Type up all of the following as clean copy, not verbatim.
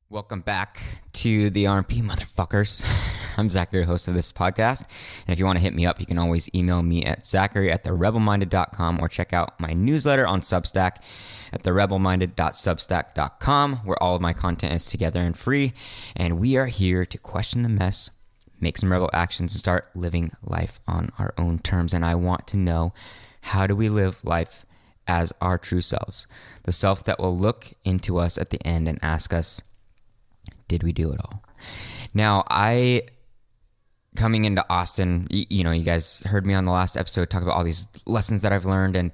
Welcome back to the RMP, motherfuckers. I'm Zachary, host of this podcast. And if you want to hit me up, you can always email me at zachary@therebelminded.com or check out my newsletter on Substack at therebelminded.substack.com, where all of my content is together and free. And we are here to question the mess, make some rebel actions, and start living life on our own terms. And I want to know, how do we live life as our true selves? The self that will look into us at the end and ask us, did we do it all? Now, coming into Austin, you guys heard me on the last episode talk about all these lessons that I've learned, and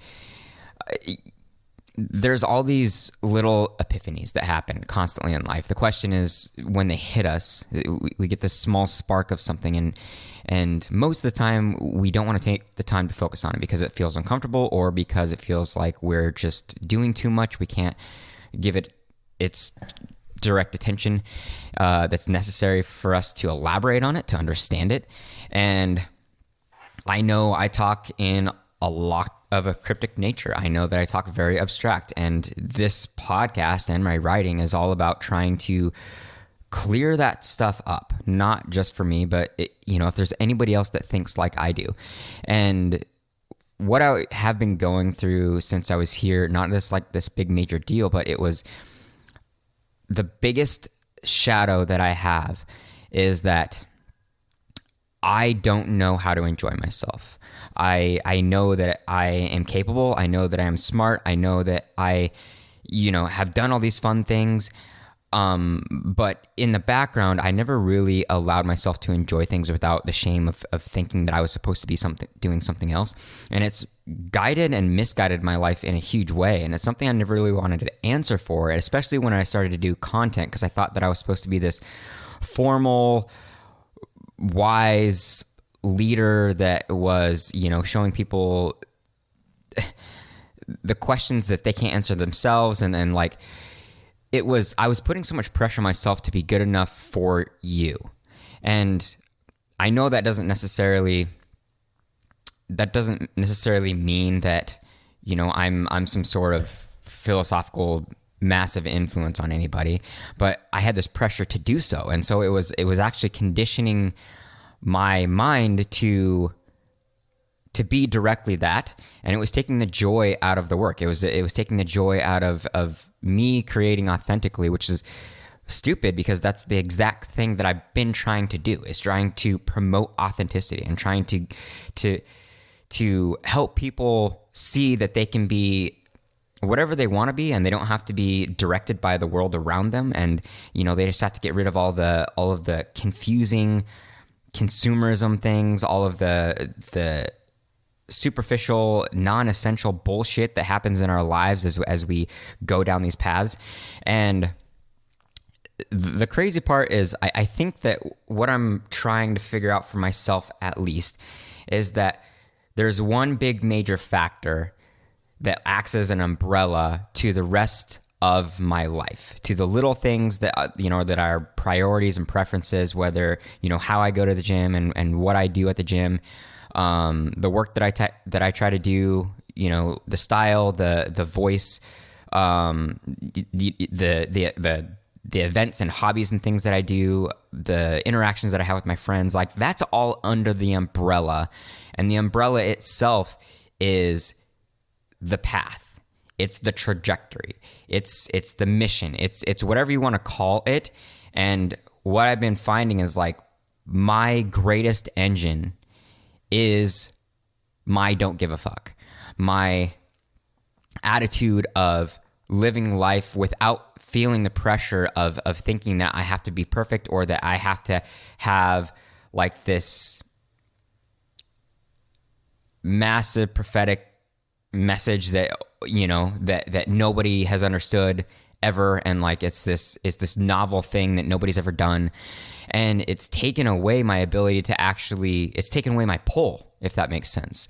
there's all these little epiphanies that happen constantly in life. The question is, when they hit us, we get this small spark of something, and most of the time, we don't want to take the time to focus on it because it feels uncomfortable or because it feels like we're just doing too much. We can't give it its direct attention that's necessary for us to elaborate on it, to understand it. And I know I talk in a lot of a cryptic nature. I know that I talk very abstract, and this podcast and my writing is all about trying to clear that stuff up, not just for me, but if there's anybody else that thinks like I do. And what I have been going through since I was here, not just like this big major deal, but it was the biggest shadow that I have is that I don't know how to enjoy myself. I know that I am capable. I know that I am smart. I know that I, have done all these fun things. But in the background, I never really allowed myself to enjoy things without the shame of thinking that I was supposed to be doing something else. And it's guided and misguided my life in a huge way. And it's something I never really wanted to answer for, especially when I started to do content, because I thought that I was supposed to be this formal, wise leader that was, showing people the questions that they can't answer themselves. And like, I was putting so much pressure on myself to be good enough for you. And I know that doesn't necessarily mean that, I'm some sort of philosophical massive influence on anybody, but I had this pressure to do so. And so it was actually conditioning my mind to be directly that, and it was taking the joy out of the work. It was taking the joy out of me creating authentically, which is stupid because that's the exact thing that I've been trying to do, is trying to promote authenticity and trying to help people see that they can be whatever they want to be, and they don't have to be directed by the world around them. And they just have to get rid of all of the confusing consumerism things, all of the superficial, non-essential bullshit that happens in our lives as we go down these paths. And the crazy part is I think that what I'm trying to figure out for myself, at least, is that there's one big major factor that acts as an umbrella to the rest of my life, to the little things that that are priorities and preferences, whether how I go to the gym and what I do at the gym, the work that I try to do, the style, the voice, the events and hobbies and things that I do, the interactions that I have with my friends, like that's all under the umbrella. And the umbrella itself is the path. It's the trajectory. It's the mission. It's whatever you want to call it. And what I've been finding is like my greatest engine is my don't give a fuck. My attitude of living life without feeling the pressure of thinking that I have to be perfect or that I have to have like this massive prophetic message that that nobody has understood ever, and like it's this novel thing that nobody's ever done, and it's taken away my ability to it's taken away my pull, if that makes sense.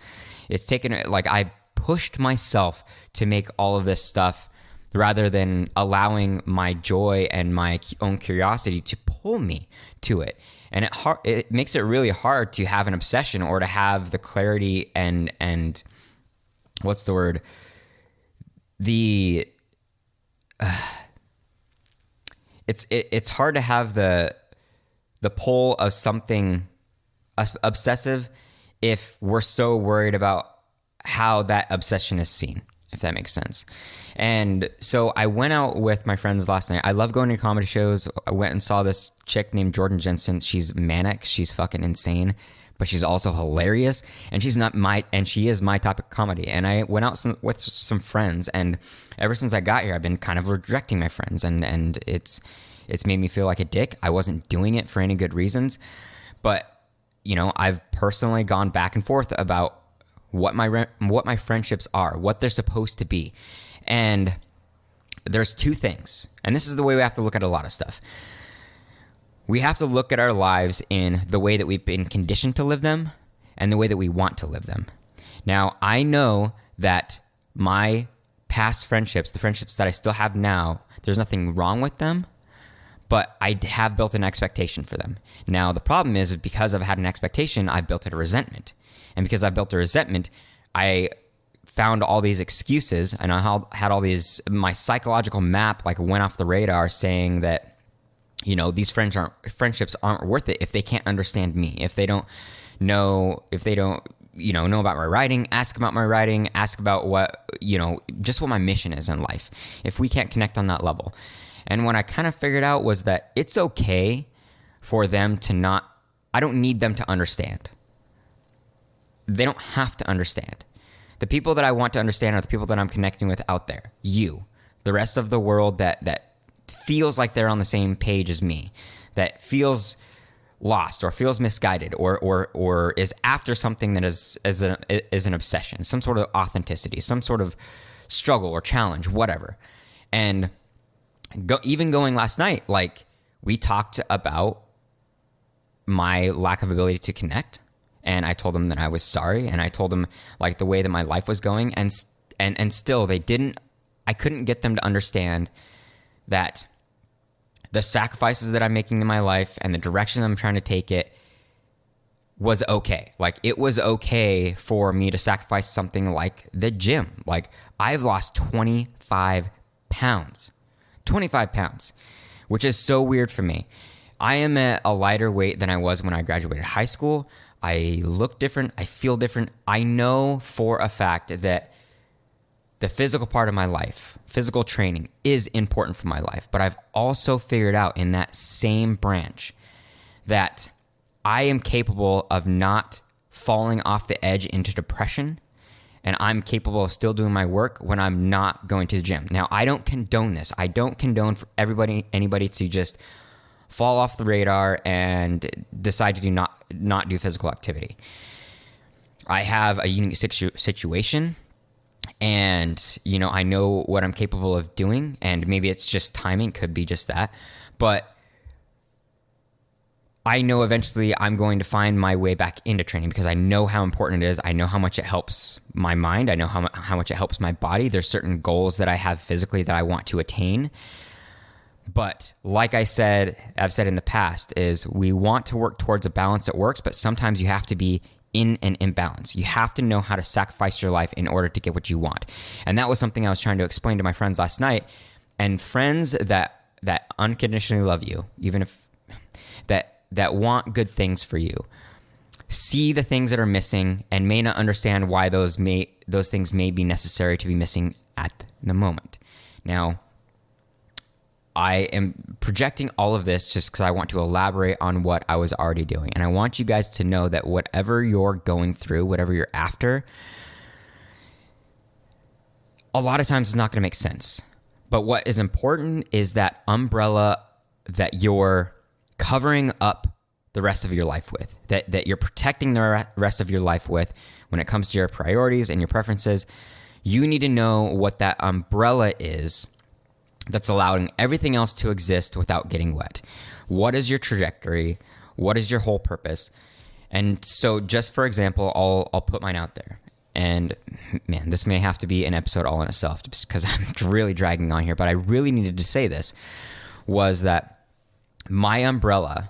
It's taken, like, I've pushed myself to make all of this stuff rather than allowing my joy and my own curiosity to pull me to it. And it makes it really hard to have an obsession or to have the clarity and what's the word? it's hard to have the pull of something obsessive if we're so worried about how that obsession is seen, if that makes sense. And so I went out with my friends last night. I love going to comedy shows. I went and saw this chick named Jordan Jensen. She's manic. She's fucking insane, but she's also hilarious. And she is my type of comedy. And I went out with some friends, and ever since I got here, I've been kind of rejecting my friends, and it's made me feel like a dick. I wasn't doing it for any good reasons, but I've personally gone back and forth about what my friendships are, what they're supposed to be. And there's two things, and this is the way we have to look at a lot of stuff. We have to look at our lives in the way that we've been conditioned to live them and the way that we want to live them. Now, I know that my past friendships, the friendships that I still have now, there's nothing wrong with them, but I have built an expectation for them. Now, the problem is because I've had an expectation, I've built a resentment. And because I've built a resentment, I found all these excuses, and I had all these, my psychological map like went off the radar saying that, these friendships aren't worth it if they can't understand me, if they don't know about my writing, ask about my writing, ask about what, just what my mission is in life, if we can't connect on that level. And what I kind of figured out was that it's okay for them to I don't need them to understand. They don't have to understand. The people that I want to understand are the people that I'm connecting with out there. You, the rest of the world that feels like they're on the same page as me, that feels lost or feels misguided or is after something that is an obsession, some sort of authenticity, some sort of struggle or challenge, whatever. And even going last night, like we talked about my lack of ability to connect. And I told them that I was sorry, and I told them like the way that my life was going, and still I couldn't get them to understand that the sacrifices that I'm making in my life and the direction I'm trying to take it was okay. Like it was okay for me to sacrifice something like the gym. Like I've lost 25 pounds, which is so weird for me. I am at a lighter weight than I was when I graduated high school. I look different. I feel different. I know for a fact that the physical part of my life, physical training, is important for my life. But I've also figured out in that same branch that I am capable of not falling off the edge into depression, and I'm capable of still doing my work when I'm not going to the gym. Now, I don't condone this. I don't condone for anybody to just fall off the radar and decide to not do physical activity. I have a unique situation, and I know what I'm capable of doing, and maybe it's just timing, could be just that, but I know eventually I'm going to find my way back into training because I know how important it is. I know how much it helps my mind. I know how much it helps my body. There's certain goals that I have physically that I want to attain. But like I've said in the past, is we want to work towards a balance that works, but sometimes you have to be in an imbalance. You have to know how to sacrifice your life in order to get what you want. And that was something I was trying to explain to my friends last night. And friends that unconditionally love you, even if that want good things for you, see the things that are missing and may not understand why those things may be necessary to be missing at the moment. Now, I am projecting all of this just because I want to elaborate on what I was already doing. And I want you guys to know that whatever you're going through, whatever you're after, a lot of times it's not going to make sense. But what is important is that umbrella that you're covering up the rest of your life with, that you're protecting the rest of your life with when it comes to your priorities and your preferences. You need to know what that umbrella is that's allowing everything else to exist without getting wet. What is your trajectory? What is your whole purpose? And so just for example, I'll put mine out there. And man, this may have to be an episode all in itself just because I'm really dragging on here, but I really needed to say this, was that my umbrella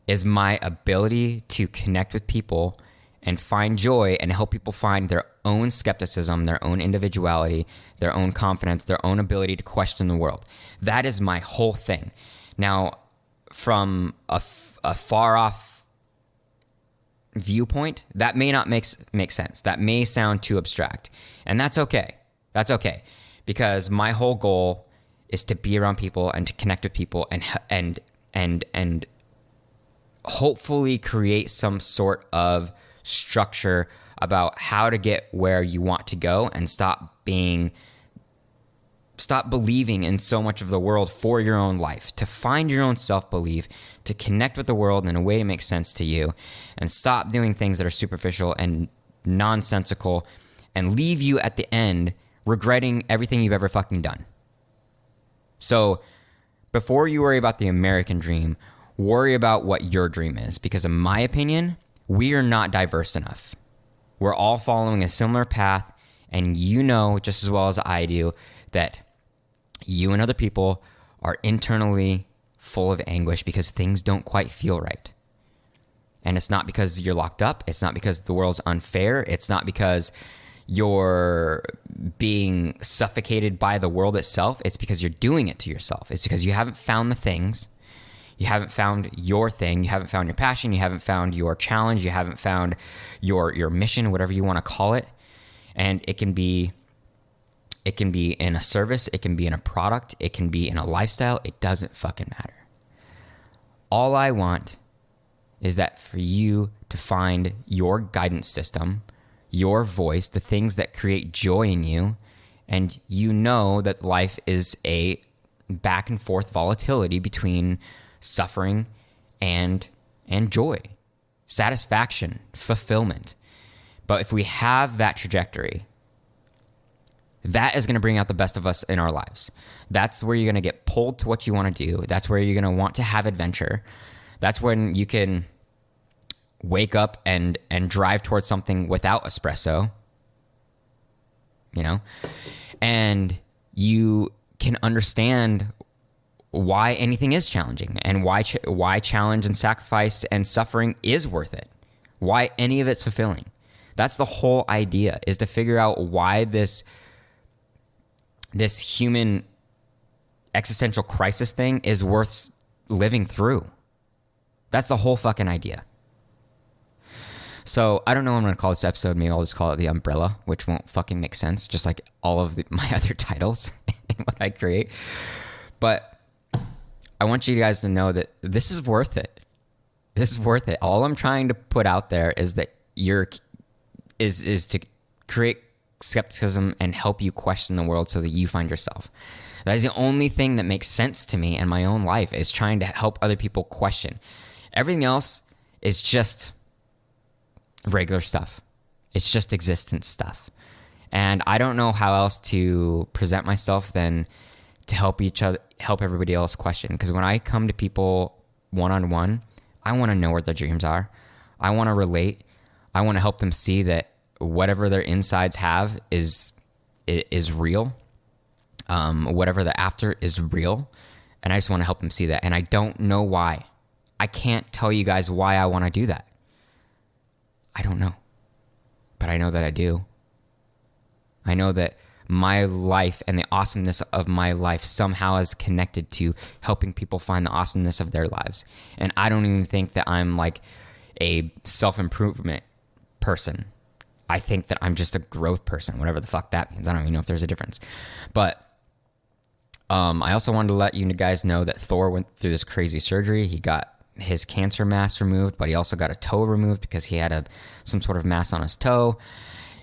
is my ability to connect with people and find joy and help people find their own skepticism, their own individuality, their own confidence, their own ability to question the world. That is my whole thing. Now, from a far off viewpoint, that may not make sense. That may sound too abstract. And that's okay. That's okay. Because my whole goal is to be around people and to connect with people and hopefully create some sort of structure about how to get where you want to go and stop believing in so much of the world for your own life, to find your own self-belief, to connect with the world in a way that makes sense to you, and stop doing things that are superficial and nonsensical and leave you at the end regretting everything you've ever fucking done. So before you worry about the American dream, worry about what your dream is, because in my opinion, we are not diverse enough. We're all following a similar path, and you know just as well as I do that you and other people are internally full of anguish because things don't quite feel right. And it's not because you're locked up. It's not because the world's unfair. It's not because you're being suffocated by the world itself. It's because you're doing it to yourself. It's because you haven't found the things. You haven't found your thing. You haven't found your passion. You haven't found your challenge. You haven't found your mission, whatever you want to call it. And it can be in a service. It can be in a product. It can be in a lifestyle. It doesn't fucking matter. All I want is that for you to find your guidance system, your voice, the things that create joy in you, and you know that life is a back and forth volatility between suffering and joy, satisfaction, fulfillment. But if we have that trajectory, that is going to bring out the best of us in our lives. That's where you're going to get pulled to what you want to do. That's where you're going to want to have adventure. That's when you can wake up and drive towards something without espresso, and you can understand why anything is challenging and why challenge and sacrifice and suffering is worth it, why any of it's fulfilling. That's the whole idea, is to figure out why this human existential crisis thing is worth living through. That's the whole fucking idea. So I don't know what I'm going to call this episode. Maybe I'll just call it The Umbrella, which won't fucking make sense, just like all of my other titles and what I create. But I want you guys to know that this is worth it. This is worth it. All I'm trying to put out there is that is to create skepticism and help you question the world so that you find yourself. That is the only thing that makes sense to me in my own life, is trying to help other people question. Everything else is just regular stuff. It's just existence stuff. And I don't know how else to present myself than to help everybody else question. Because when I come to people one-on-one, I want to know what their dreams are. I want to relate. I want to help them see that whatever their insides have is real. Whatever they're after is real. And I just want to help them see that. And I don't know why. I can't tell you guys why I want to do that. I don't know. But I know that I do. I know that my life and the awesomeness of my life somehow is connected to helping people find the awesomeness of their lives. And I don't even think that I'm like a self-improvement person. I think that I'm just a growth person, whatever the fuck that means. I don't even know if there's a difference. But I also wanted to let you guys know that Thor went through this crazy surgery. He got his cancer mass removed, but he also got a toe removed because he had some sort of mass on his toe.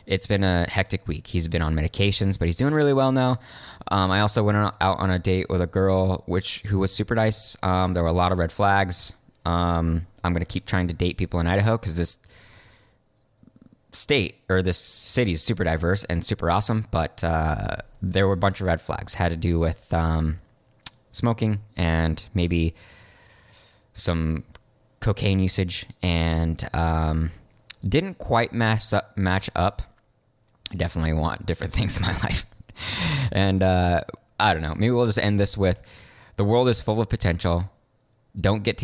It's been a hectic week. He's been on medications, but he's doing really well now. I also went out on a date with a girl who was super nice. There were a lot of red flags. I'm going to keep trying to date people in Idaho because this state or this city is super diverse and super awesome, but there were a bunch of red flags. Had to do with smoking and maybe some cocaine usage, and didn't quite match up. I definitely want different things in my life. And I don't know. Maybe we'll just end this with: the world is full of potential. Don't get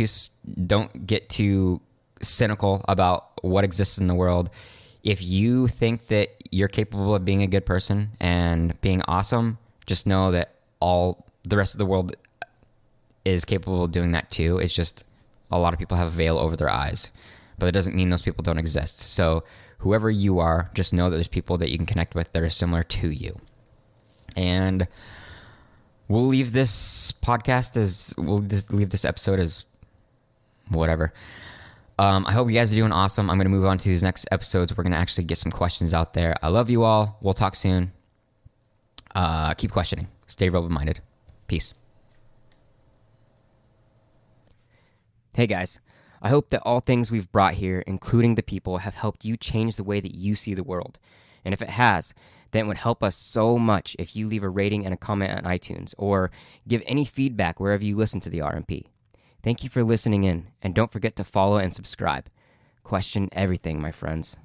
too cynical about what exists in the world. If you think that you're capable of being a good person and being awesome, just know that all the rest of the world is capable of doing that too. It's just a lot of people have a veil over their eyes, but it doesn't mean those people don't exist. So whoever you are, just know that there's people that you can connect with that are similar to you. And we'll leave this episode as whatever. I hope you guys are doing awesome. I'm going to move on to these next episodes. We're going to actually get some questions out there. I love you all. We'll talk soon. Keep questioning. Stay rebel-minded. Peace. Hey guys, I hope that all things we've brought here, including the people, have helped you change the way that you see the world. And if it has, then it would help us so much if you leave a rating and a comment on iTunes or give any feedback wherever you listen to the RMP. Thank you for listening in, and don't forget to follow and subscribe. Question everything, my friends.